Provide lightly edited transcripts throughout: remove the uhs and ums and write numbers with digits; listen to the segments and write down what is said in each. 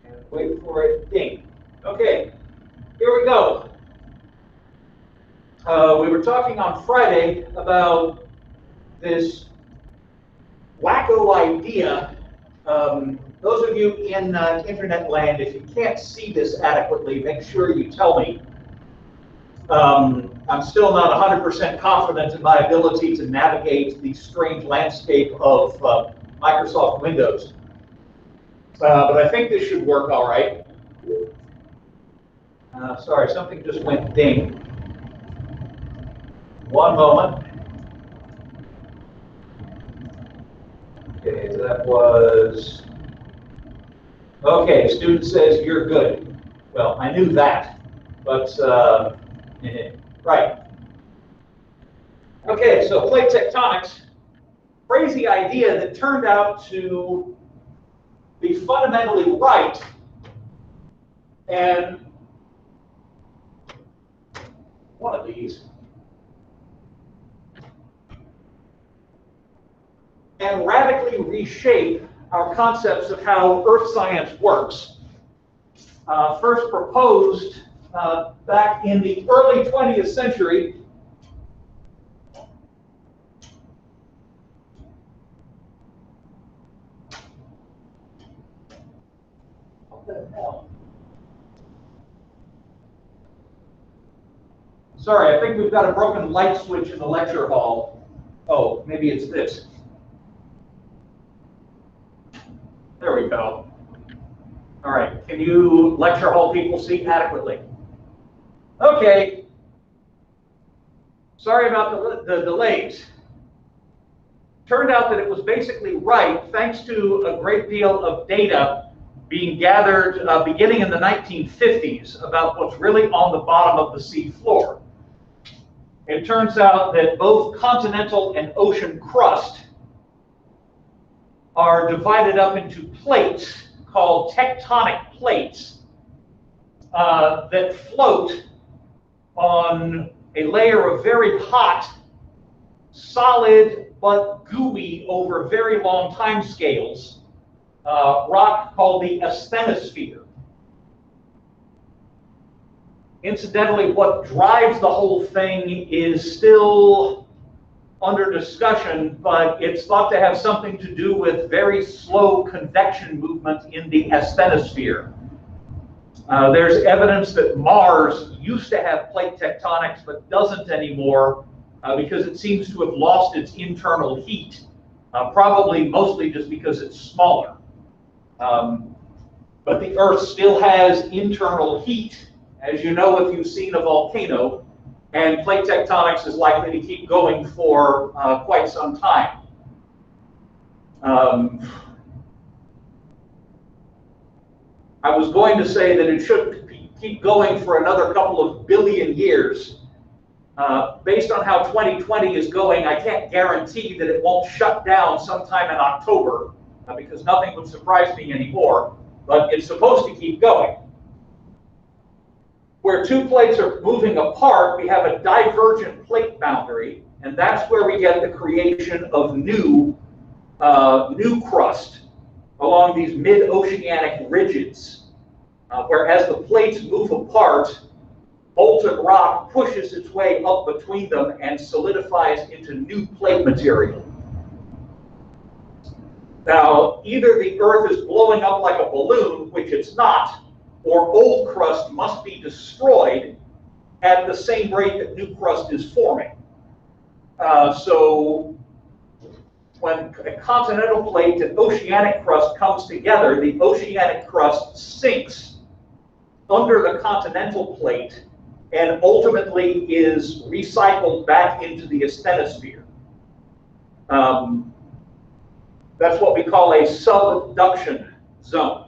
And wait for it, ding. Okay, here we go. We were talking on Friday about this wacko idea. Those of you in internet land, if you can't see this adequately, make sure you tell me. I'm still not 100% confident in my ability to navigate the strange landscape of Microsoft Windows. But I think this should work all right. Sorry, something just went ding. One moment. Okay, that was... Okay, student says you're good. Well, I knew that, but right. Okay, so plate tectonics, crazy idea that turned out to be fundamentally right, and one of these, and radically reshape our concepts of how earth science works. First proposed back in the early 20th century. What the hell? Sorry, I think we've got a broken light switch in the lecture hall. Oh, maybe it's this. There we go. All right, can you lecture hall people see adequately? Okay. Sorry about the delays. Turned out that it was basically right thanks to a great deal of data being gathered beginning in the 1950s about what's really on the bottom of the sea floor. It turns out that both continental and ocean crust are divided up into plates called tectonic plates that float on a layer of very hot, solid, but gooey over very long time scales, rock called the asthenosphere. Incidentally, what drives the whole thing is still under discussion, but it's thought to have something to do with very slow convection movement in the asthenosphere. There's evidence that Mars used to have plate tectonics, but doesn't anymore because it seems to have lost its internal heat, probably mostly just because it's smaller. But the Earth still has internal heat, as you know if you've seen a volcano, and plate tectonics is likely to keep going for quite some time. I was going to say that it should keep going for another couple of billion years. Based on how 2020 is going, I can't guarantee that it won't shut down sometime in October, because nothing would surprise me anymore, but it's supposed to keep going. Where two plates are moving apart, we have a divergent plate boundary, and that's where we get the creation of new crust along these mid-oceanic ridges. Whereas the plates move apart, molten rock pushes its way up between them and solidifies into new plate material. Now, either the Earth is blowing up like a balloon, which it's not, or old crust must be destroyed at the same rate that new crust is forming. So when a continental plate and oceanic crust comes together, the oceanic crust sinks under the continental plate and ultimately is recycled back into the asthenosphere. That's what we call a subduction zone.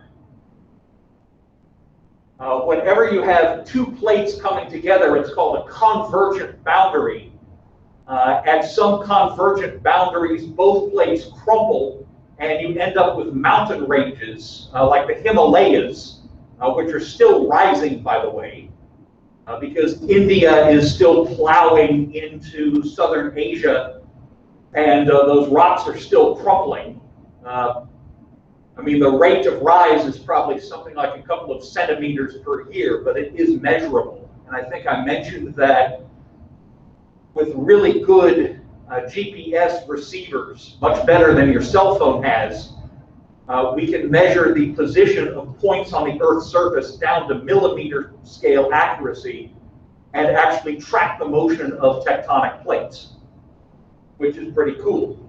Whenever you have two plates coming together, it's called a convergent boundary. At some convergent boundaries, both plates crumble, and you end up with mountain ranges like the Himalayas, which are still rising, by the way, because India is still plowing into southern Asia, and those rocks are still crumbling. I mean, the rate of rise is probably something like a couple of centimeters per year, but it is measurable. And I think I mentioned that with really good GPS receivers, much better than your cell phone has, we can measure the position of points on the Earth's surface down to millimeter scale accuracy and actually track the motion of tectonic plates, which is pretty cool.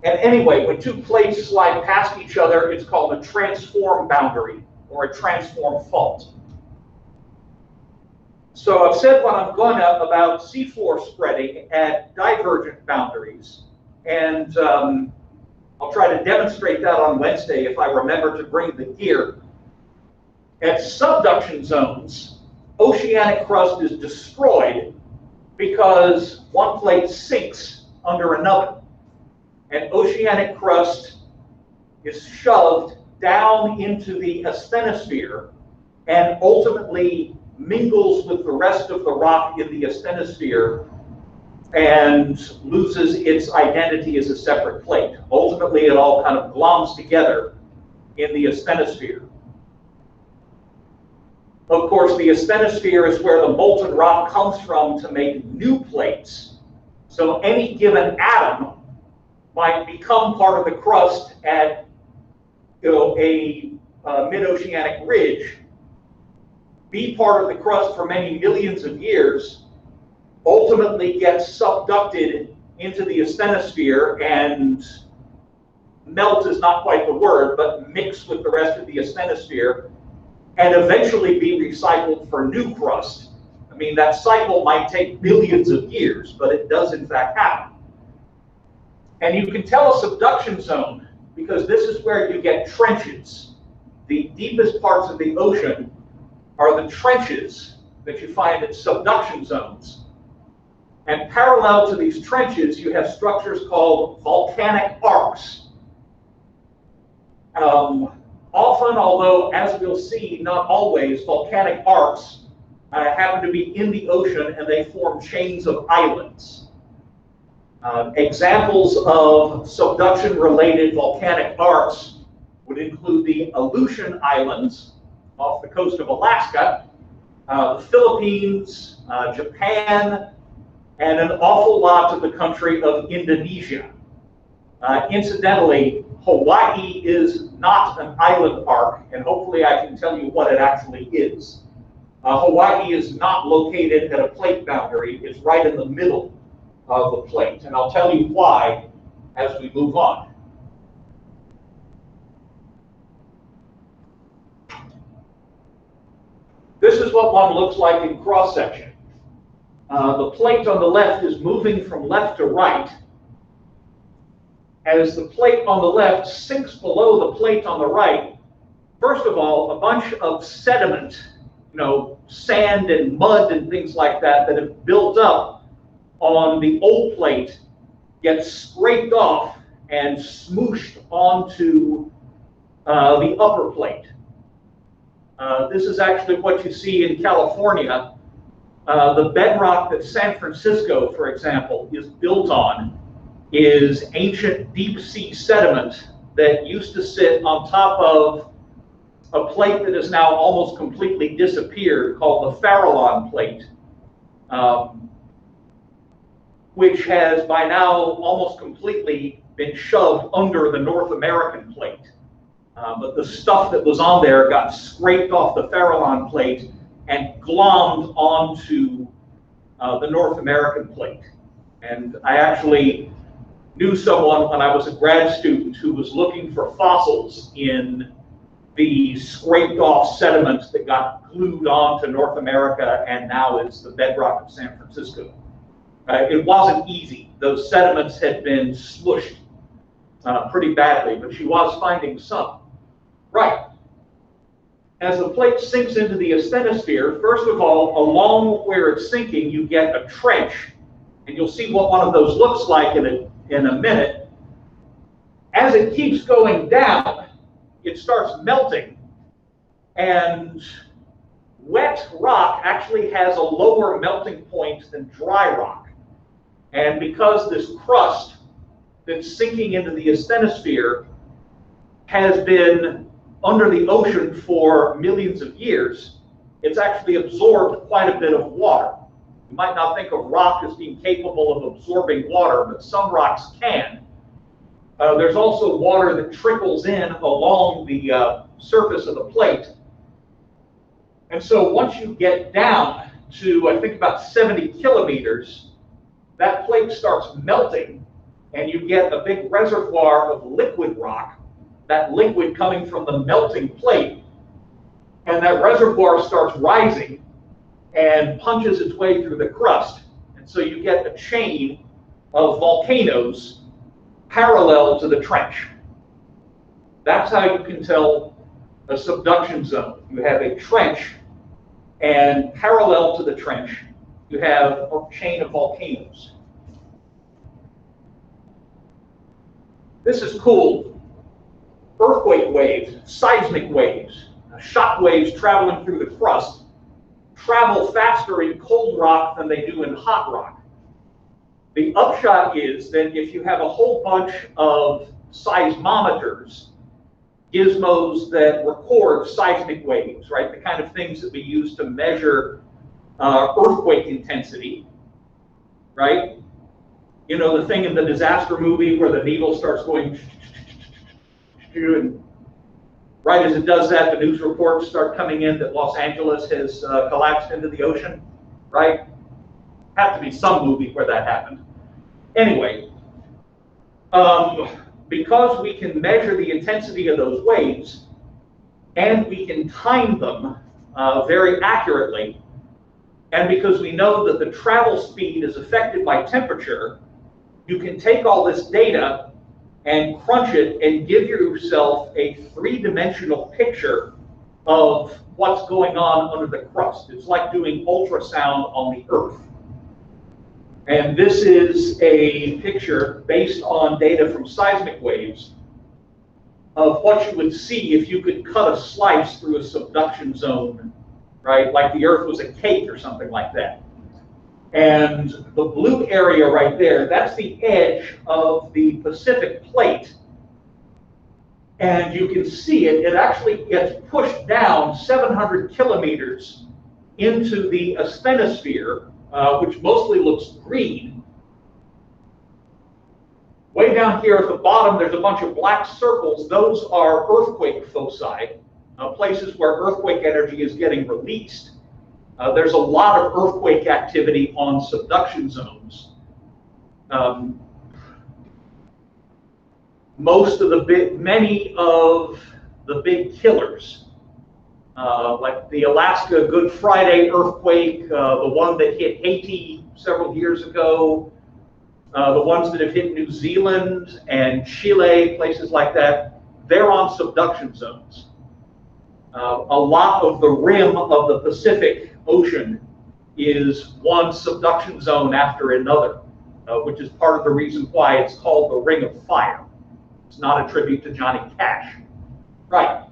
And anyway, when two plates slide past each other, it's called a transform boundary or a transform fault. So I've said what I'm going to about seafloor spreading at divergent boundaries, and I'll try to demonstrate that on Wednesday if I remember to bring the gear. At subduction zones, oceanic crust is destroyed because one plate sinks under another. And oceanic crust is shoved down into the asthenosphere and ultimately mingles with the rest of the rock in the asthenosphere and loses its identity as a separate plate. Ultimately, it all kind of gloms together in the asthenosphere. Of course, the asthenosphere is where the molten rock comes from to make new plates. So any given atom might become part of the crust at a mid-oceanic ridge, be part of the crust for many millions of years, ultimately get subducted into the asthenosphere and melt is not quite the word, but mix with the rest of the asthenosphere and eventually be recycled for new crust. I mean, that cycle might take billions of years, but it does in fact happen. And you can tell a subduction zone because this is where you get trenches. The deepest parts of the ocean are the trenches that you find at subduction zones. And parallel to these trenches, you have structures called volcanic arcs. Often, although as we'll see, not always, volcanic arcs happen to be in the ocean and they form chains of islands. Examples of subduction-related volcanic arcs would include the Aleutian Islands off the coast of Alaska, the Philippines, Japan, and an awful lot of the country of Indonesia. Incidentally, Hawaii is not an island arc, and hopefully I can tell you what it actually is. Hawaii is not located at a plate boundary. It's right in the middle of the plate, and I'll tell you why as we move on. This is what one looks like in cross-section. The plate on the left is moving from left to right. As the plate on the left sinks below the plate on the right, first of all, a bunch of sediment, sand and mud and things like that that have built up on the old plate gets scraped off and smooshed onto the upper plate. This is actually what you see in California. The bedrock that San Francisco, for example, is built on is ancient deep sea sediment that used to sit on top of a plate that has now almost completely disappeared called the Farallon plate, which has by now almost completely been shoved under the North American plate. But the stuff that was on there got scraped off the Farallon plate and glommed onto the North American plate. And I actually knew someone when I was a grad student who was looking for fossils in the scraped off sediments that got glued onto North America and now is the bedrock of San Francisco. It wasn't easy. Those sediments had been smushed pretty badly, but she was finding some. Right. As the plate sinks into the asthenosphere, first of all, along where it's sinking, you get a trench. And you'll see what one of those looks like in a minute. As it keeps going down, it starts melting. And wet rock actually has a lower melting point than dry rock. And because this crust that's sinking into the asthenosphere has been under the ocean for millions of years, it's actually absorbed quite a bit of water. You might not think of rock as being capable of absorbing water, but some rocks can. There's also water that trickles in along the surface of the plate. And so once you get down to, I think, about 70 kilometers, that plate starts melting, and you get a big reservoir of liquid rock, that liquid coming from the melting plate, and that reservoir starts rising and punches its way through the crust. And so you get a chain of volcanoes parallel to the trench. That's how you can tell a subduction zone. You have a trench, and parallel to the trench, you have a chain of volcanoes. This is cool. Earthquake waves, seismic waves, shock waves traveling through the crust travel faster in cold rock than they do in hot rock. The upshot is that if you have a whole bunch of seismometers, gizmos that record seismic waves, right, the kind of things that we use to measure earthquake intensity, right? You know, the thing in the disaster movie where the needle starts going, and right as it does that, the news reports start coming in that Los Angeles has collapsed into the ocean, right? Had to be some movie where that happened. Anyway, because we can measure the intensity of those waves, and we can time them very accurately, and because we know that the travel speed is affected by temperature, you can take all this data and crunch it and give yourself a three-dimensional picture of what's going on under the crust. It's like doing ultrasound on the Earth. And this is a picture based on data from seismic waves of what you would see if you could cut a slice through a subduction zone, right? Like the Earth was a cake or something like that. And the blue area right there, that's the edge of the Pacific plate. And you can see it, it actually gets pushed down 700 kilometers into the asthenosphere, which mostly looks green. Way down here at the bottom, there's a bunch of black circles. Those are earthquake foci, places where earthquake energy is getting released. There's a lot of earthquake activity on subduction zones. Many of the big killers, like the Alaska Good Friday earthquake, the one that hit Haiti several years ago, the ones that have hit New Zealand and Chile, places like that, they're on subduction zones. A lot of the rim of the Pacific Ocean is one subduction zone after another, which is part of the reason why it's called the Ring of Fire. It's not a tribute to Johnny Cash. Right.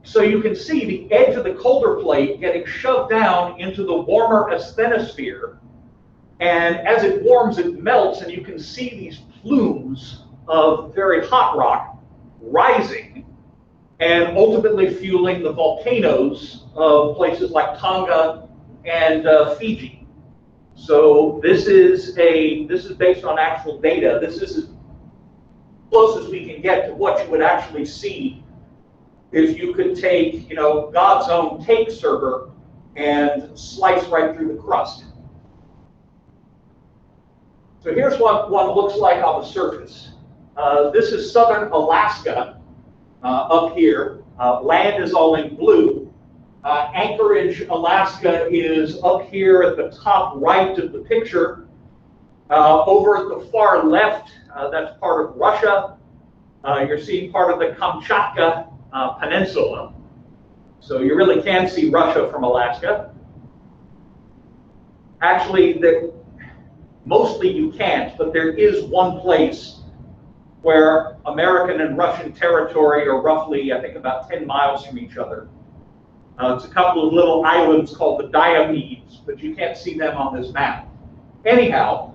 So you can see the edge of the colder plate getting shoved down into the warmer asthenosphere, and as it warms, it melts, and you can see these plumes of very hot rock rising and ultimately fueling the volcanoes of places like Tonga and Fiji. So this is based on actual data. This is as close as we can get to what you would actually see if you could take, you know, God's own tape server and slice right through the crust. So here's what one looks like on the surface. This is southern Alaska up here. Land is all in blue. Anchorage, Alaska is up here at the top right of the picture. Over at the far left, that's part of Russia. You're seeing part of the Kamchatka Peninsula. So you really can see Russia from Alaska. Actually, mostly you can't, but there is one place where American and Russian territory are roughly, I think, about 10 miles from each other. It's a couple of little islands called the Diomedes, but you can't see them on this map. Anyhow,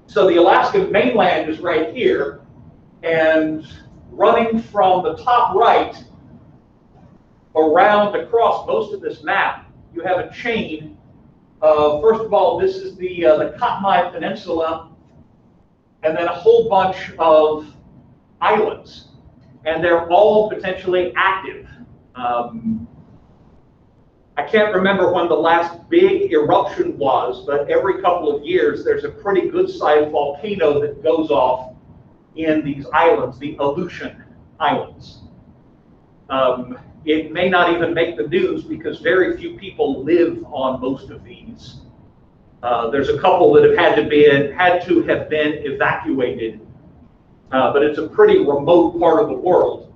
so the Alaskan mainland is right here, and running from the top right around across most of this map, you have a chain. First of all, this is the Katmai Peninsula, and then a whole bunch of islands, and they're all potentially active. I can't remember when the last big eruption was, but every couple of years there's a pretty good-sized volcano that goes off in these islands, the Aleutian Islands. It may not even make the news because very few people live on most of these. There's a couple that have had to have been evacuated, but it's a pretty remote part of the world.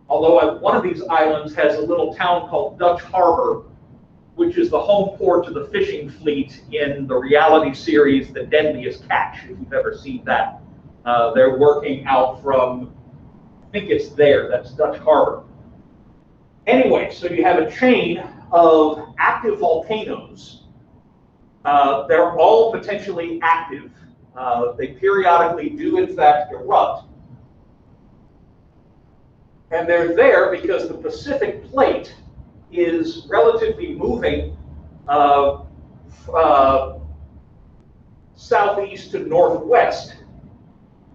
Although one of these islands has a little town called Dutch Harbor, which is the home port to the fishing fleet in the reality series The Deadliest Catch, if you've ever seen that. They're working out from, I think it's there, that's Dutch Harbor. Anyway, so you have a chain of active volcanoes. They're all potentially active. They periodically do, in fact, erupt. And they're there because the Pacific Plate is relatively moving southeast to northwest.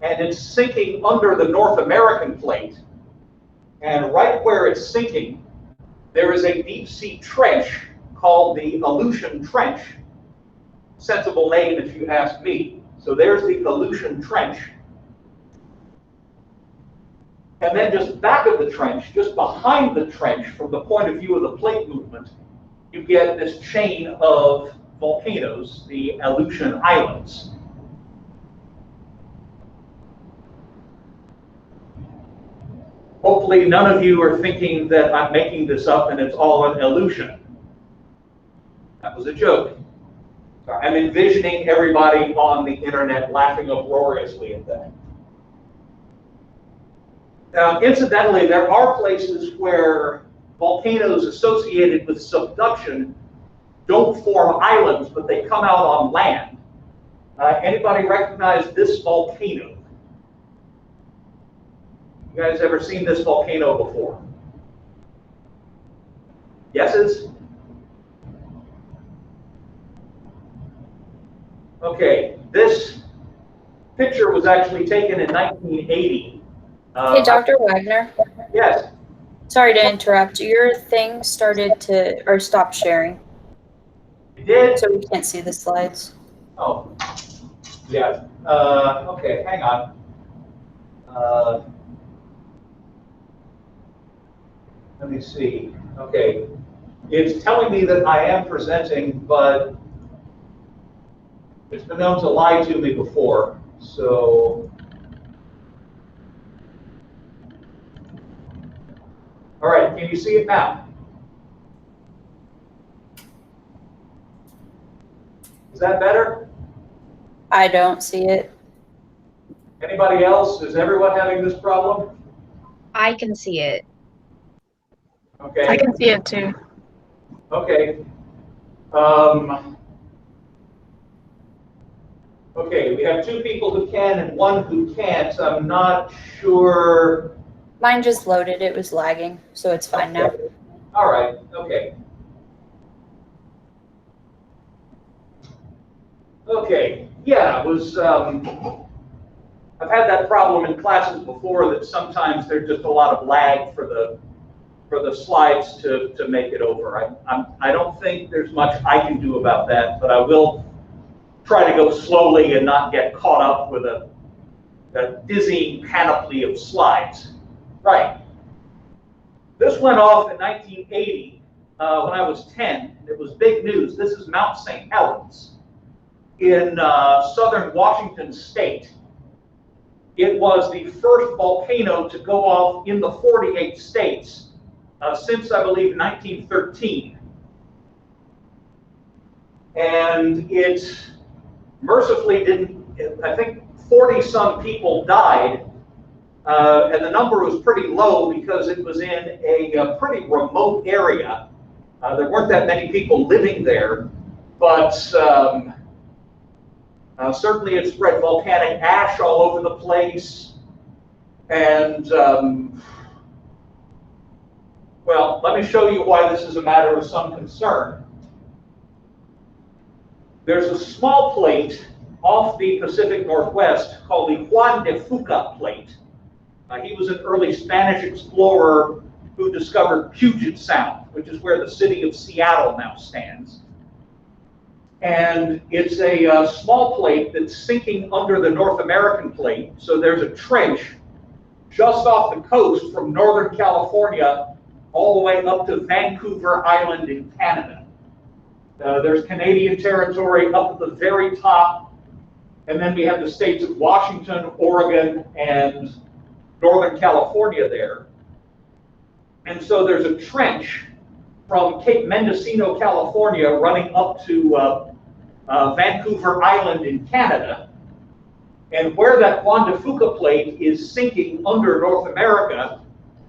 And it's sinking under the North American plate. And right where it's sinking, there is a deep sea trench called the Aleutian Trench. Sensible name if you ask me. So there's the Aleutian Trench. And then just back of the trench, just behind the trench, from the point of view of the plate movement, you get this chain of volcanoes, the Aleutian Islands. Hopefully none of you are thinking that I'm making this up and it's all an illusion. That was a joke. I'm envisioning everybody on the internet laughing uproariously at that. Now, incidentally, there are places where volcanoes associated with subduction don't form islands, but they come out on land. Anybody recognize this volcano? You guys ever seen this volcano before? Yeses? Okay, this picture was actually taken in 1980. Hey, Dr. Wagner. Yes. Sorry to interrupt. Your thing started to, or stopped sharing. You did? So we can't see the slides. Oh, yeah. Okay, hang on. Let me see. Okay. It's telling me that I am presenting, but it's been known to lie to me before, so. All right, can you see it now? Is that better? I don't see it. Anybody else? Is everyone having this problem? I can see it. Okay. I can see it too. Okay. Okay, we have two people who can and one who can't. I'm not sure. Mine just loaded. It was lagging, so it's fine now. All right, okay. Okay, yeah, it was, I've had that problem in classes before that sometimes there's just a lot of lag for the slides to make it over. I don't think there's much I can do about that, but I will try to go slowly and not get caught up with a dizzying panoply of slides. Right. This went off in 1980 when I was 10. It was big news. This is Mount St. Helens in southern Washington state. It was the first volcano to go off in the 48 states since, I believe, 1913. And it mercifully didn't, I think 40-some people died. And the number was pretty low because it was in a pretty remote area. There weren't that many people living there, but certainly it spread volcanic ash all over the place. And, well, let me show you why this is a matter of some concern. There's a small plate off the Pacific Northwest called the Juan de Fuca plate. He was an early Spanish explorer who discovered Puget Sound, which is where the city of Seattle now stands. And it's a small plate that's sinking under the North American plate. So there's a trench just off the coast from Northern California all the way up to Vancouver Island in Canada. There's Canadian territory up at the very top, and then we have the states of Washington, Oregon, and Northern California there. And so there's a trench from Cape Mendocino, California, running up to Vancouver Island in Canada. And where that Juan de Fuca plate is sinking under North America,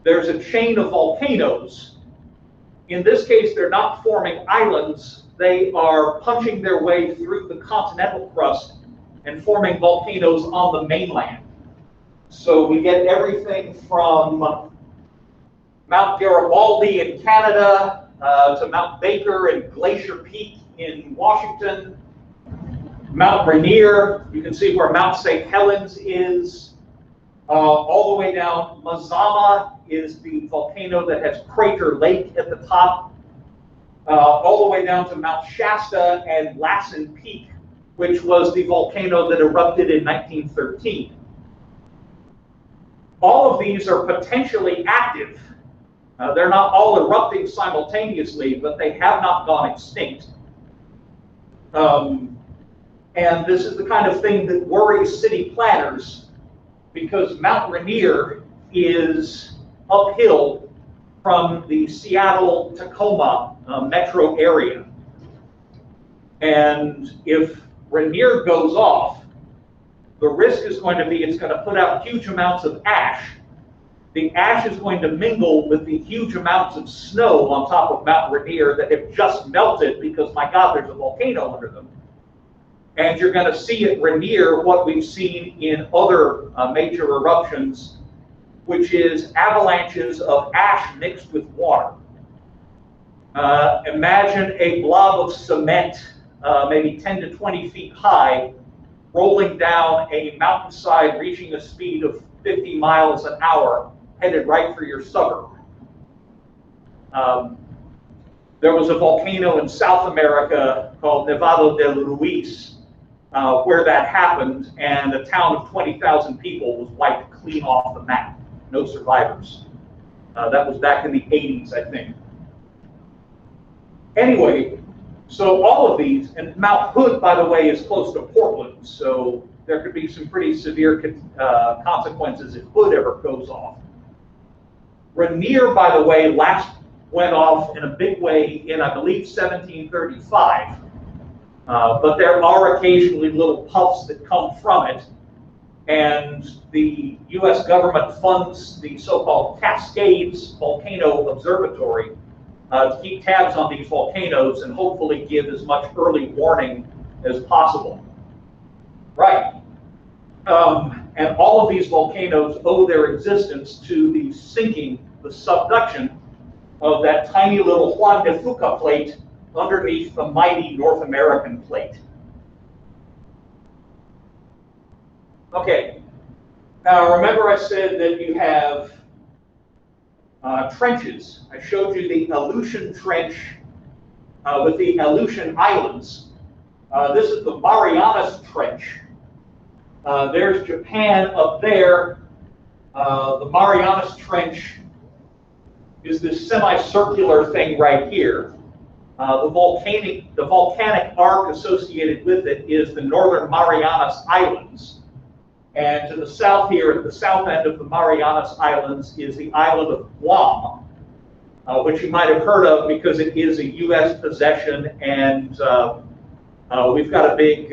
there's a chain of volcanoes. In this case, they're not forming islands. They are punching their way through the continental crust and forming volcanoes on the mainland. So we get everything from Mount Garibaldi in Canada to Mount Baker and Glacier Peak in Washington, Mount Rainier, you can see where Mount St. Helens is, all the way down. Mazama is the volcano that has Crater Lake at the top, all the way down to Mount Shasta and Lassen Peak, which was the volcano that erupted in 1913. All of these are potentially active. They're not all erupting simultaneously, but they have not gone extinct. And this is the kind of thing that worries city planners, because Mount Rainier is uphill from the Seattle-Tacoma metro area. And if Rainier goes off, the risk is going to be it's going to put out huge amounts of ash. The ash is going to mingle with the huge amounts of snow on top of Mount Rainier that have just melted because, my God, there's a volcano under them. And you're going to see at Rainier what we've seen in other major eruptions, which is avalanches of ash mixed with water. Imagine a blob of cement, maybe 10 to 20 feet high, rolling down a mountainside reaching a speed of 50 miles an hour, headed right for your suburb. There was a volcano in South America called Nevado del Ruiz, where that happened, and a town of 20,000 people was wiped clean off the map. No survivors. That was back in the 80s, I think. Anyway, so all of these, and Mount Hood, by the way, is close to Portland, so there could be some pretty severe consequences if Hood ever goes off. Rainier, by the way, last went off in a big way in, I believe, 1735. But there are occasionally little puffs that come from it, and the US government funds the so-called Cascades Volcano Observatory to keep tabs on these volcanoes and hopefully give as much early warning as possible. Right. And all of these volcanoes owe their existence to the sinking, the subduction of that tiny little Juan de Fuca plate underneath the mighty North American plate. Okay, now remember I said that you have trenches. I showed you the Aleutian Trench with the Aleutian Islands. This is the Marianas Trench. There's Japan up there. The Marianas Trench is this semicircular thing right here. The volcanic arc associated with it is the Northern Marianas Islands. And to the south here, at the south end of the Marianas Islands, is the island of Guam, which you might have heard of because it is a US possession, and we've got a big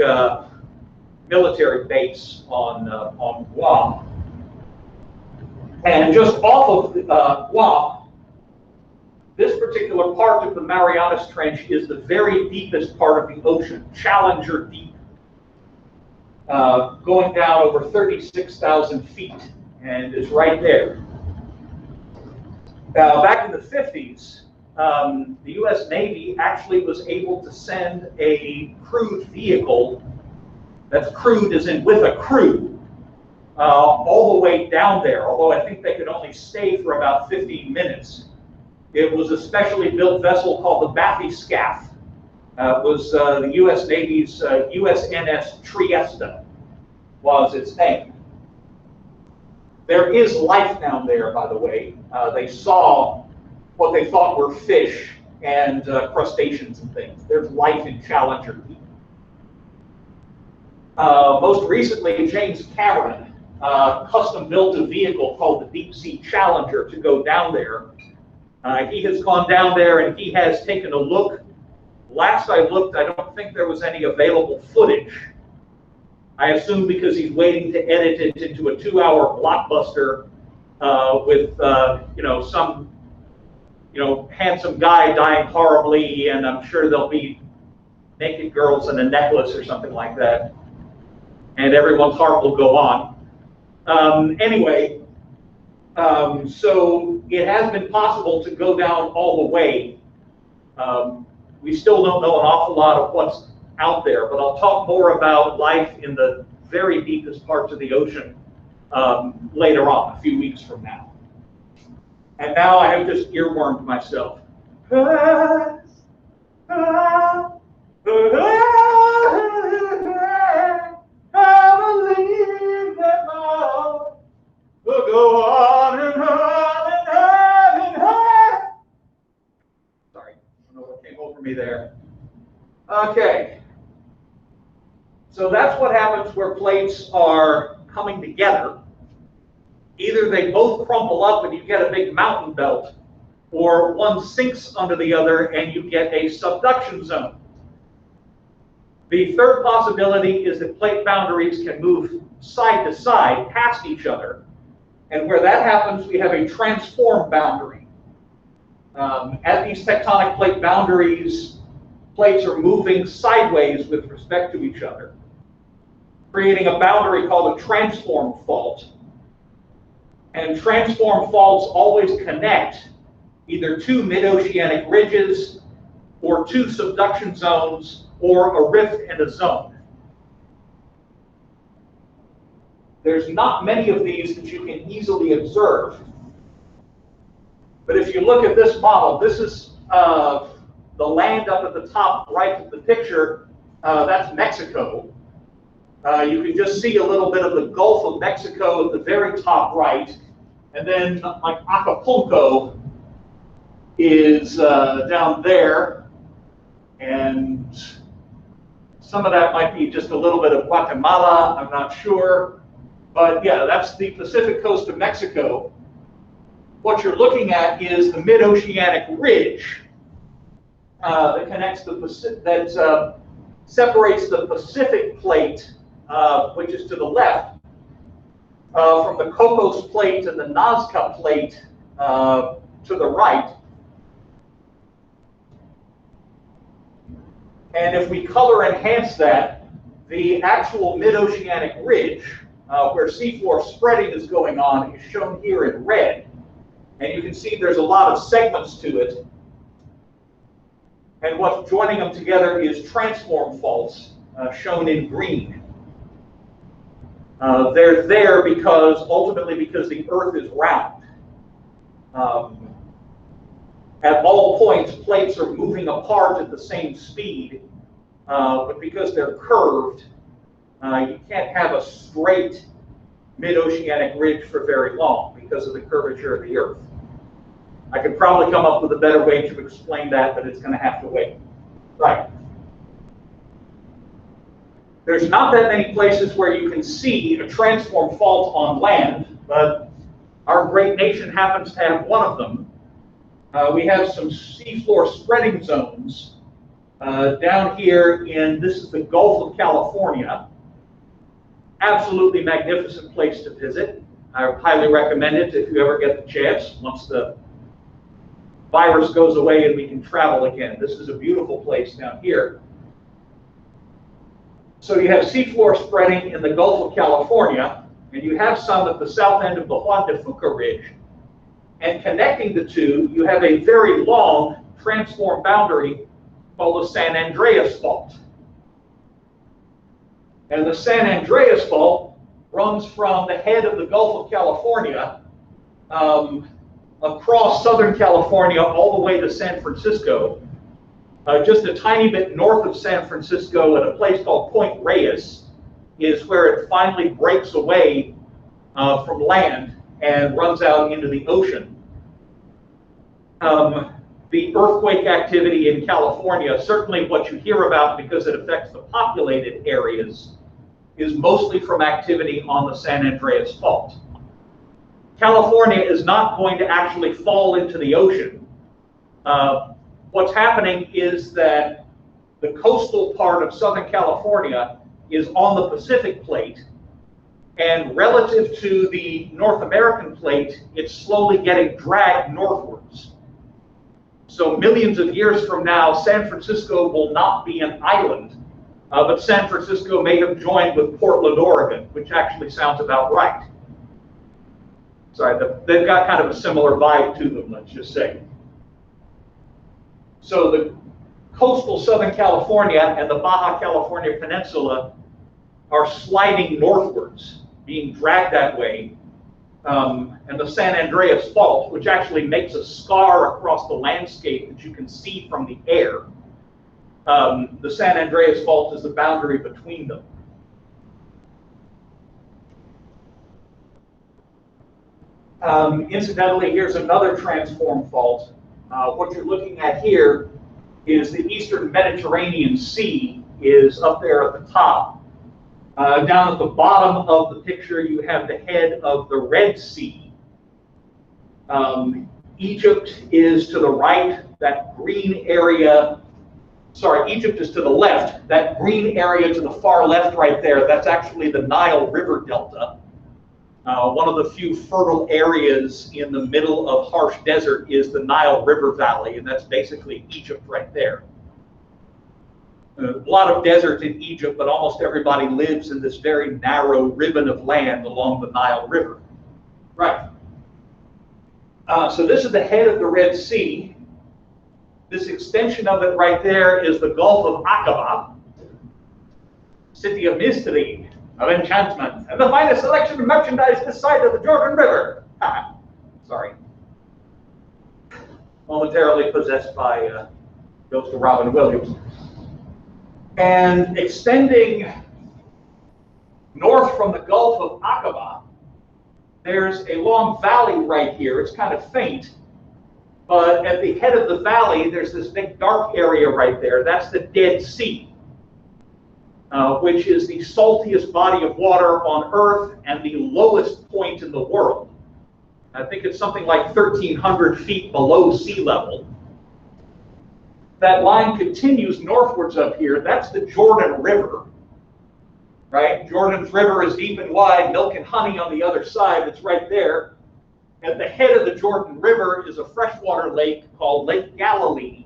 military base on Guam. And just off of Guam, this particular part of the Marianas Trench is the very deepest part of the ocean, Challenger Deep, going down over 36,000 feet. and it's right there. Now, back in the 50s, the U.S. Navy actually was able to send a crewed vehicle, that's crewed as in with a crew, all the way down there, although I think they could only stay for about 15 minutes. It was a specially built vessel called the Bathyscaphe. It was the U.S. Navy's USNS Trieste was its name. There is life down there, by the way. They saw what they thought were fish and crustaceans and things. There's life in Challenger. Most recently, James Cameron custom built a vehicle called the Deep Sea Challenger to go down there. He has gone down there and he has taken a look. Last I looked, I don't think there was any available footage. I assume because he's waiting to edit it into a 2-hour blockbuster with some handsome guy dying horribly, and I'm sure there'll be naked girls in a necklace or something like that, and everyone's heart will go on. Anyway, so it has been possible to go down all the way. We still don't know an awful lot of what's out there, but I'll talk more about life in the very deepest parts of the ocean later on, a few weeks from now. And now I have just earwormed myself. I believe that love will go on and on and on and on. Sorry, I don't know what came over me there. Okay. So that's what happens where plates are coming together. Either they both crumple up and you get a big mountain belt, or one sinks under the other and you get a subduction zone. The third possibility is that plate boundaries can move side to side past each other. And where that happens, we have a transform boundary. At these tectonic plate boundaries, plates are moving sideways with respect to each other, creating a boundary called a transform fault. And transform faults always connect either two mid-oceanic ridges or two subduction zones or a rift and a zone. There's not many of these that you can easily observe. But if you look at this model, this is the land up at the top right of the picture. That's Mexico. You can just see a little bit of the Gulf of Mexico at the very top right. And then like Acapulco is down there. And some of that might be just a little bit of Guatemala, I'm not sure. But yeah, that's the Pacific coast of Mexico. What you're looking at is the mid-oceanic ridge that connects that separates the Pacific plate, which is to the left, from the Cocos plate and the Nazca plate to the right. And if we color enhance that, the actual mid-oceanic ridge, where seafloor spreading is going on, is shown here in red. And you can see there's a lot of segments to it. And what's joining them together is transform faults, shown in green. They're there ultimately because the Earth is round. At all points, plates are moving apart at the same speed, but because they're curved, you can't have a straight mid-oceanic ridge for very long because of the curvature of the Earth. I could probably come up with a better way to explain that, but it's going to have to wait. Right. There's not that many places where you can see a transform fault on land, but our great nation happens to have one of them. We have some seafloor spreading zones down here this is the Gulf of California. Absolutely magnificent place to visit. I highly recommend it if you ever get the chance, once the virus goes away and we can travel again. This is a beautiful place down here. So you have seafloor spreading in the Gulf of California, and you have some at the south end of the Juan de Fuca Ridge. And connecting the two, you have a very long transform boundary called the San Andreas Fault. And the San Andreas Fault runs from the head of the Gulf of California across Southern California all the way to San Francisco. Just a tiny bit north of San Francisco at a place called Point Reyes is where it finally breaks away from land and runs out into the ocean. The earthquake activity in California, certainly what you hear about because it affects the populated areas, is mostly from activity on the San Andreas Fault. California is not going to actually fall into the ocean. What's happening is that the coastal part of Southern California is on the Pacific plate, and relative to the North American plate, it's slowly getting dragged northwards. So millions of years from now, San Francisco will not be an island, but San Francisco may have joined with Portland, Oregon, which actually sounds about right. Sorry, they've got kind of a similar vibe to them, let's just say. So the coastal Southern California and the Baja California Peninsula are sliding northwards, being dragged that way. And the San Andreas Fault, which actually makes a scar across the landscape that you can see from the air, the San Andreas Fault is the boundary between them. Incidentally, here's another transform fault. What you're looking at here is the Eastern Mediterranean Sea is up there at the top. Down at the bottom of the picture, you have the head of the Red Sea. Egypt is to the right, that green area. Sorry, Egypt is to the left. That green area to the far left right there, that's actually the Nile River Delta. One of the few fertile areas in the middle of harsh desert is the Nile River Valley, and that's basically Egypt right there. A lot of desert in Egypt, but almost everybody lives in this very narrow ribbon of land along the Nile River. Right. So this is the head of the Red Sea. This extension of it right there is the Gulf of Aqaba, city of mystery, of enchantment, and the finest selection of merchandise this side of the Jordan River. Sorry. Momentarily possessed by Ghost of Robin Williams. And extending north from the Gulf of Aqaba, there's a long valley right here. It's kind of faint, but at the head of the valley, there's this big dark area right there. That's the Dead Sea, which is the saltiest body of water on Earth and the lowest point in the world. I think it's something like 1,300 feet below sea level. That line continues northwards up here. That's the Jordan River, right? Jordan's river is deep and wide, milk and honey on the other side. It's right there. At the head of the Jordan River is a freshwater lake called Lake Galilee.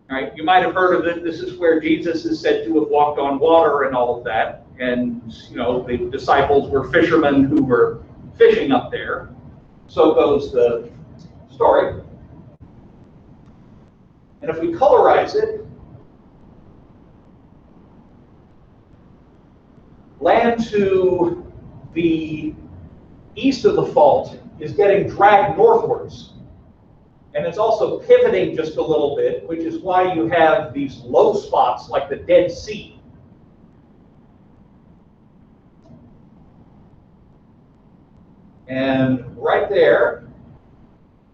Right? You might have heard of it. This is where Jesus is said to have walked on water and all of that. And, you know, the disciples were fishermen who were fishing up there. So goes the story. And if we colorize it, land to the east of the fault is getting dragged northwards. And it's also pivoting just a little bit, which is why you have these low spots like the Dead Sea. And right there,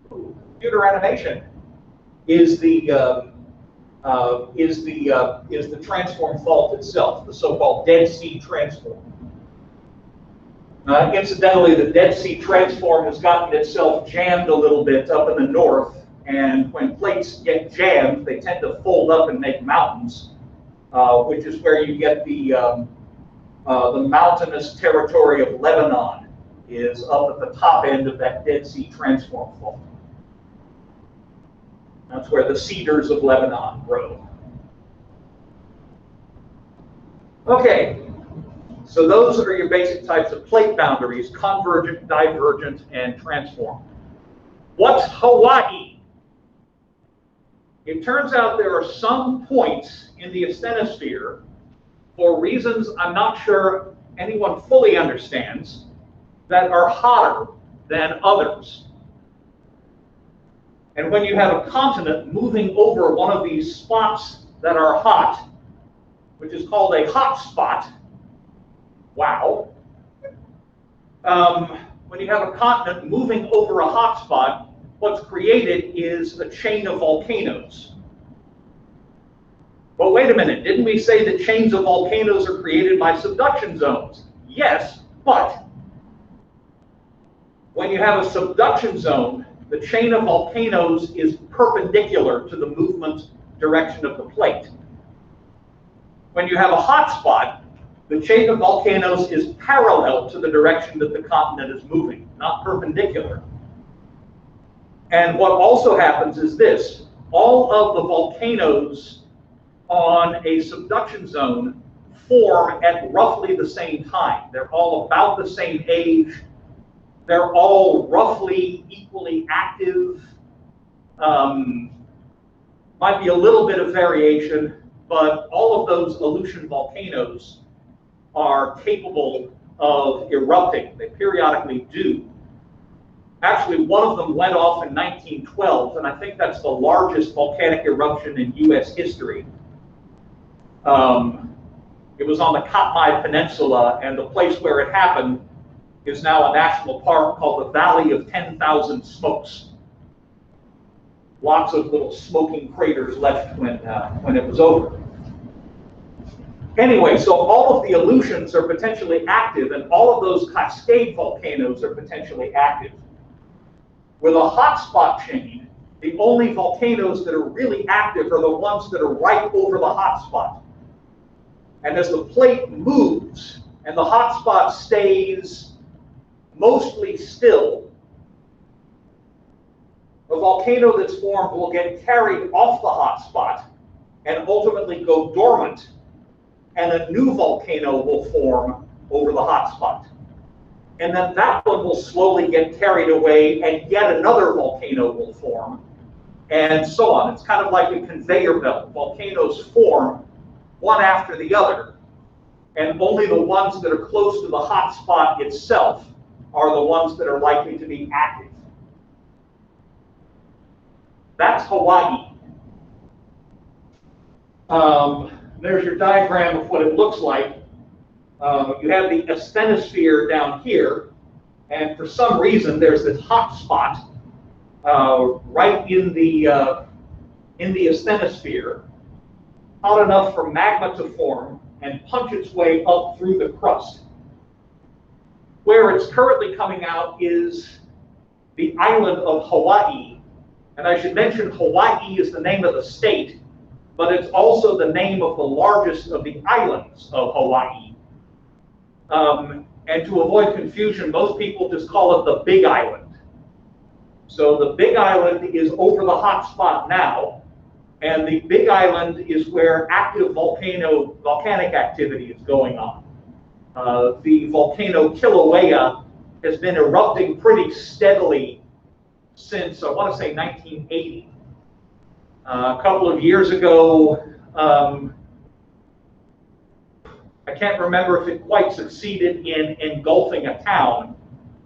computer animation, is the transform fault itself, the so-called Dead Sea transform. Incidentally, the Dead Sea transform has gotten itself jammed a little bit up in the north, and when plates get jammed, they tend to fold up and make mountains, which is where you get the mountainous territory of Lebanon is up at the top end of that Dead Sea transform fault. That's where the cedars of Lebanon grow. Okay, So those are your basic types of plate boundaries: convergent, divergent, and transform. What's Hawaii? It turns out there are some points in the asthenosphere, for reasons I'm not sure anyone fully understands, that are hotter than others. And when you have a continent moving over one of these spots that are hot, which is called a hot spot, wow. When you have a continent moving over a hot spot, what's created is a chain of volcanoes. But wait a minute, didn't we say that chains of volcanoes are created by subduction zones? Yes, but when you have a subduction zone, the chain of volcanoes is perpendicular to the movement direction of the plate. When you have a hot spot, the chain of volcanoes is parallel to the direction that the continent is moving, not perpendicular. And what also happens is this: all of the volcanoes on a subduction zone form at roughly the same time. They're all about the same age. They're all roughly equally active. Might be a little bit of variation, but all of those Aleutian volcanoes are capable of erupting. They periodically do. Actually, one of them went off in 1912, and I think that's the largest volcanic eruption in US history. It was on the Katmai Peninsula, and the place where it happened is now a national park called the Valley of 10,000 Smokes. Lots of little smoking craters left when it was over. Anyway, so all of the Aleutians are potentially active, and all of those Cascade volcanoes are potentially active. With a hotspot chain, the only volcanoes that are really active are the ones that are right over the hotspot. And as the plate moves and the hotspot stays mostly still, the volcano that's formed will get carried off the hotspot and ultimately go dormant, and a new volcano will form over the hotspot. And then that one will slowly get carried away, and yet another volcano will form, and so on. It's kind of like a conveyor belt. Volcanoes form one after the other, and only the ones that are close to the hotspot itself are the ones that are likely to be active. That's Hawaii. There's your diagram of what it looks like. You have the asthenosphere down here, and for some reason there's this hot spot right in the asthenosphere, hot enough for magma to form and punch its way up through the crust. Where it's currently coming out is the island of Hawaii, and I should mention Hawaii is the name of the state, but it's also the name of the largest of the islands of Hawaii. And to avoid confusion, most people just call it the Big Island. So the Big Island is over the hot spot now, and the Big Island is where active volcanic activity is going on. The volcano Kilauea has been erupting pretty steadily since, I want to say, 1980. A couple of years ago, I can't remember if it quite succeeded in engulfing a town,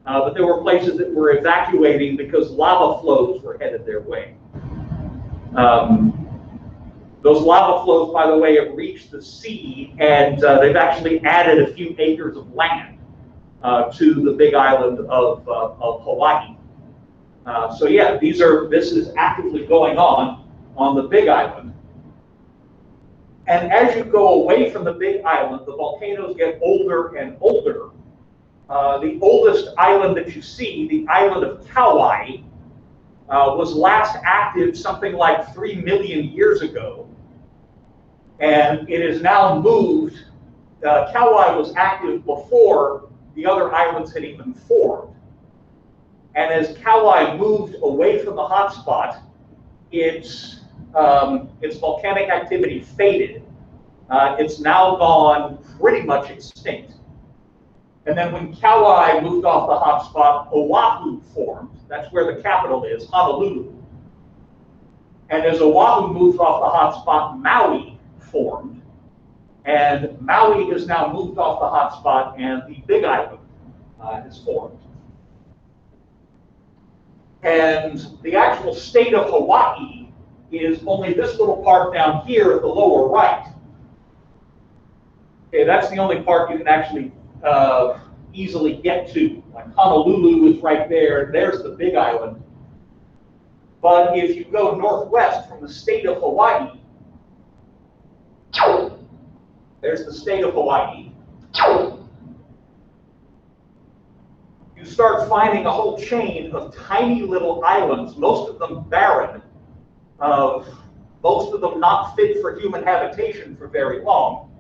but there were places that were evacuating because lava flows were headed their way. Those lava flows, by the way, have reached the sea, and they've actually added a few acres of land to the Big Island of Hawaii. So yeah, this is actively going on the Big Island. And as you go away from the Big Island, the volcanoes get older and older. The oldest island that you see, the island of Kauai, was last active something like 3 million years ago. And it is now moved. Kauai was active before the other islands had even formed. And as Kauai moved away from the hotspot, its volcanic activity faded. It's now gone pretty much extinct. And then when Kauai moved off the hotspot, Oahu formed. That's where the capital is, Honolulu. And as Oahu moved off the hotspot, Maui formed. And Maui has now moved off the hotspot, and the Big Island has formed. And the actual state of Hawaii is only this little part down here at the lower right. Okay, that's the only part you can actually easily get to. Like Honolulu is right there. There's the Big Island. But if you go northwest from the state of Hawaii, there's the state of Hawaii. You start finding a whole chain of tiny little islands, most of them barren, most of them not fit for human habitation for very long,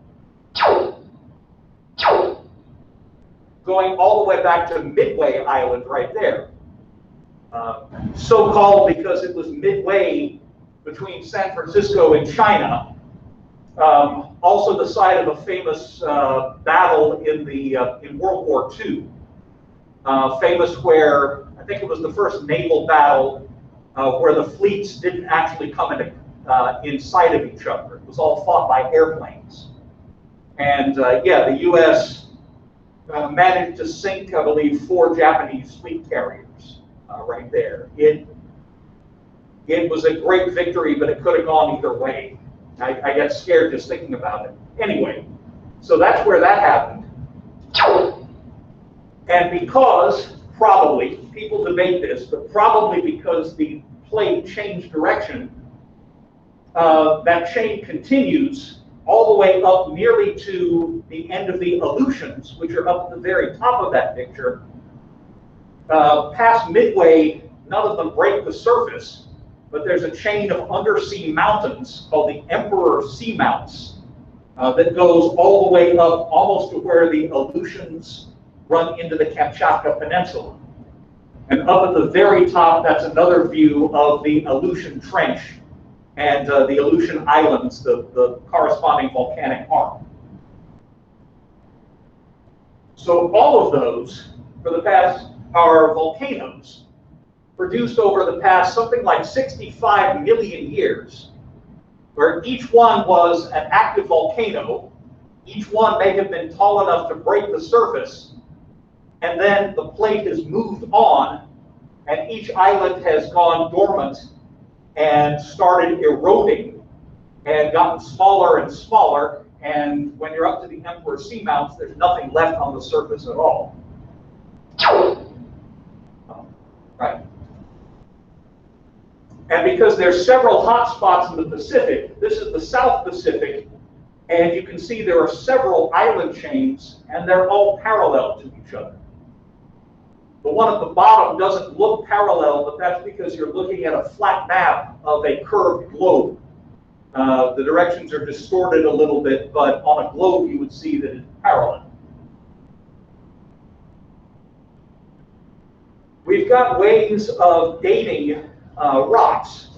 going all the way back to Midway Island right there. So-called because it was midway between San Francisco and China. Also the site of a famous battle in World War II. Famous where, I think it was the first naval battle where the fleets didn't actually come in sight of each other. It was all fought by airplanes. And yeah, the US managed to sink, I believe, 4 Japanese fleet carriers right there. It was a great victory, but it could have gone either way. I get scared just thinking about it. Anyway, so that's where that happened. And because, probably, people debate this, but probably because the plate changed direction, that chain continues all the way up nearly to the end of the Aleutians, which are up at the very top of that picture. Past Midway, none of them break the surface, but there's a chain of undersea mountains called the Emperor Seamounts that goes all the way up almost to where the Aleutians run into the Kamchatka Peninsula. And up at the very top, that's another view of the Aleutian Trench and the Aleutian Islands, the corresponding volcanic arm. So all of those, for the past, are volcanoes produced over the past something like 65 million years, where each one was an active volcano. Each one may have been tall enough to break the surface, and then the plate has moved on, and each island has gone dormant and started eroding and gotten smaller and smaller, and when you're up to the Emperor Seamounts, there's nothing left on the surface at all. Right. And because there's several hot spots in the Pacific, this is the South Pacific, and you can see there are several island chains, and they're all parallel to each other. The one at the bottom doesn't look parallel, but that's because you're looking at a flat map of a curved globe. The directions are distorted a little bit, but on a globe you would see that it's parallel. We've got ways of dating rocks.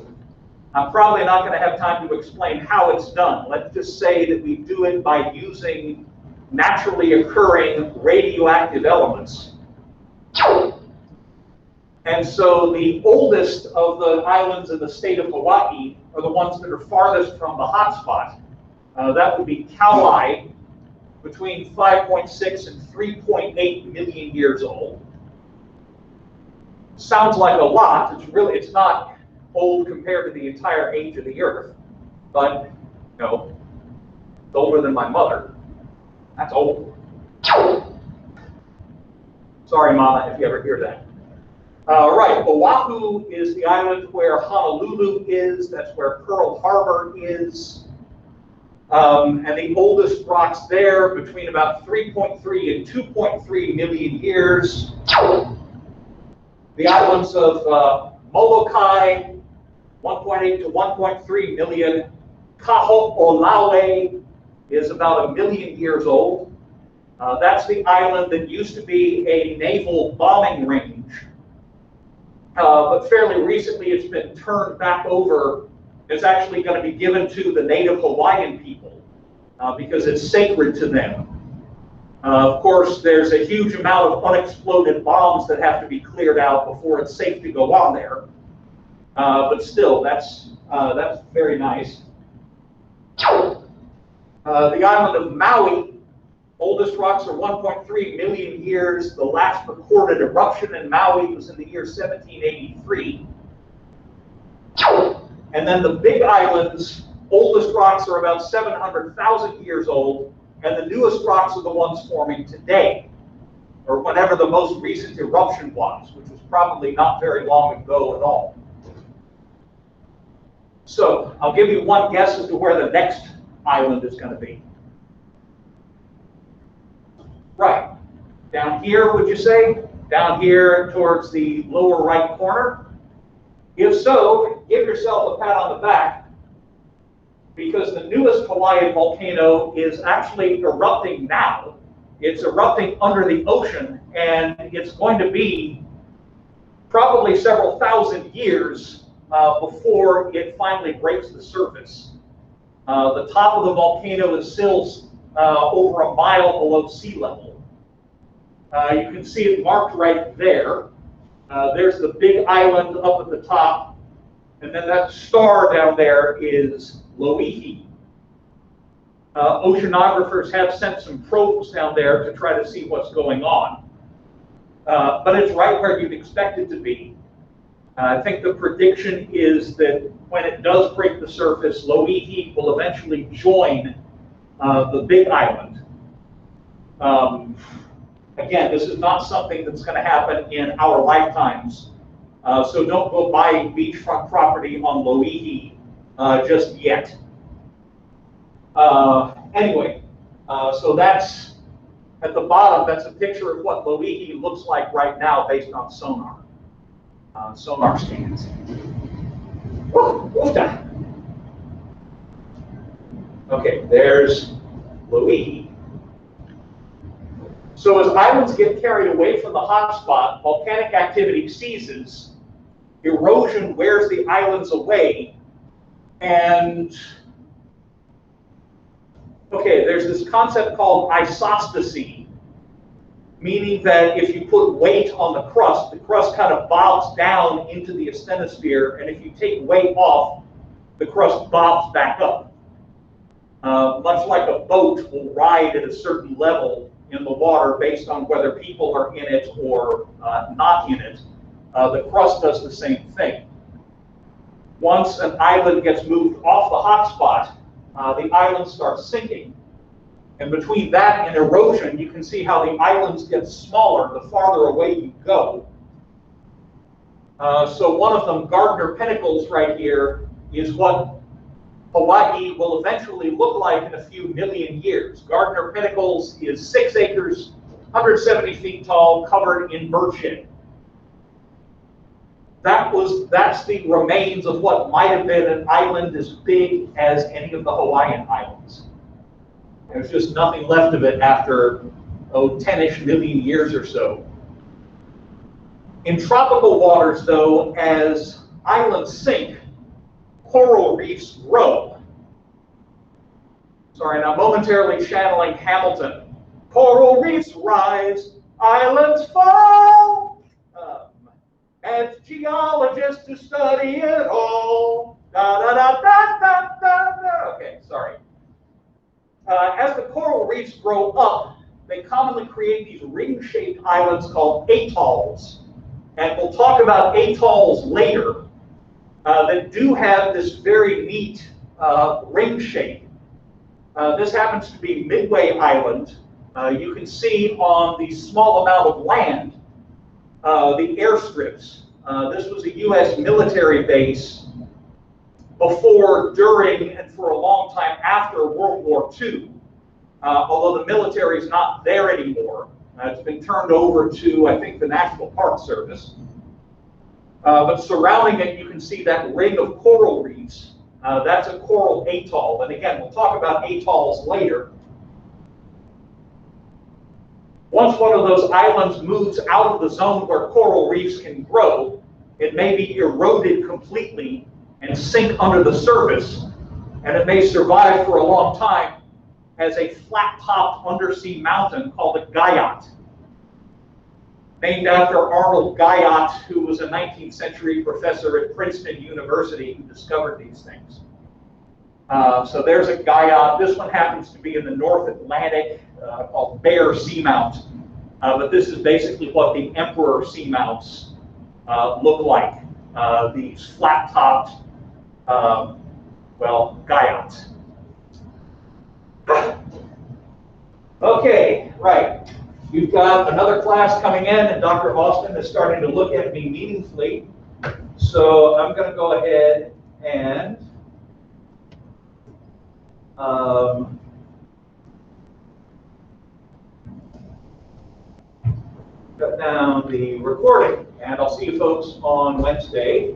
I'm probably not going to have time to explain how it's done. Let's just say that we do it by using naturally occurring radioactive elements. And so the oldest of the islands in the state of Hawaii are the ones that are farthest from the hotspot. That would be Kauai, between 5.6 and 3.8 million years old. Sounds like a lot. It's not old compared to the entire age of the Earth, but no, it's older than my mother. That's old. Sorry, Mama, if you ever hear that. Right, Oahu is the island where Honolulu is. That's where Pearl Harbor is. And the oldest rocks there, between about 3.3 and 2.3 million years. The islands of Molokai, 1.8 to 1.3 million. Kaho'olawe is about 1 million years old. That's the island that used to be a naval bombing range. But fairly recently it's been turned back over. It's actually going to be given to the native Hawaiian people because it's sacred to them. Of course, there's a huge amount of unexploded bombs that have to be cleared out before it's safe to go on there. But still, that's very nice. The island of Maui, oldest rocks are 1.3 million years. The last recorded eruption in Maui was in the year 1783. And then the Big Island's oldest rocks are about 700,000 years old, and the newest rocks are the ones forming today, or whenever the most recent eruption was, which was probably not very long ago at all. So I'll give you one guess as to where the next island is going to be. Right. Down here, would you say? Down here towards the lower right corner? If so, give yourself a pat on the back, because the newest Hawaiian volcano is actually erupting now. It's erupting under the ocean, and it's going to be probably several thousand years before it finally breaks the surface. The top of the volcano is still over a mile below sea level. You can see it marked right there. There's the Big Island up at the top, and then that star down there is Loihi. Oceanographers have sent some probes down there to try to see what's going on. But it's right where you'd expect it to be. I think the prediction is that when it does break the surface, Loihi will eventually join the Big Island. Again, this is not something that's going to happen in our lifetimes, so don't go buying beachfront property on Loihi just yet. Anyway, so that's at the bottom. That's a picture of what Loihi looks like right now based on sonar. Sonar scans. Okay, there's Loihi. So as islands get carried away from the hotspot, volcanic activity ceases, erosion wears the islands away, and okay, there's this concept called isostasy, meaning that if you put weight on the crust kind of bobs down into the asthenosphere, and if you take weight off, the crust bobs back up. Much like a boat will ride at a certain level in the water based on whether people are in it or not in it, the crust does the same thing. Once an island gets moved off the hotspot, the island starts sinking. And between that and erosion, you can see how the islands get smaller the farther away you go. So one of them, Gardner Pinnacles right here, is what Hawaii will eventually look like in a few million years. Gardner Pinnacles is 6 acres, 170 feet tall, covered in birch-shade. That's the remains of what might have been an island as big as any of the Hawaiian islands. There's just nothing left of it after, 10-ish million years or so. In tropical waters, though, as islands sink, coral reefs grow. Sorry, now momentarily channeling Hamilton. Coral reefs rise, islands fall, and geologists to study it all. Da da da da da da da. Okay, sorry. As the coral reefs grow up, they commonly create these ring-shaped islands called atolls. And we'll talk about atolls later that do have this very neat ring shape. This happens to be Midway Island. You can see on the small amount of land the airstrips. This was a U.S. military base before, during, and for a long time after World War II. Although the military is not there anymore. It's been turned over to, I think, the National Park Service. But surrounding it, you can see that ring of coral reefs. That's a coral atoll. And again, we'll talk about atolls later. Once one of those islands moves out of the zone where coral reefs can grow, it may be eroded completely and sink under the surface, and it may survive for a long time has a flat-topped undersea mountain called a Guyot, named after Arnold Guyot, who was a 19th century professor at Princeton University who discovered these things. So there's a Guyot. This one happens to be in the North Atlantic, called Bear Seamount. But this is basically what the Emperor seamounts look like. These flat-topped, well, Guyots. Okay, right. You've got another class coming in, and Dr. Austin is starting to look at me meaningfully. So I'm going to go ahead and shut down the recording, and I'll see you folks on Wednesday.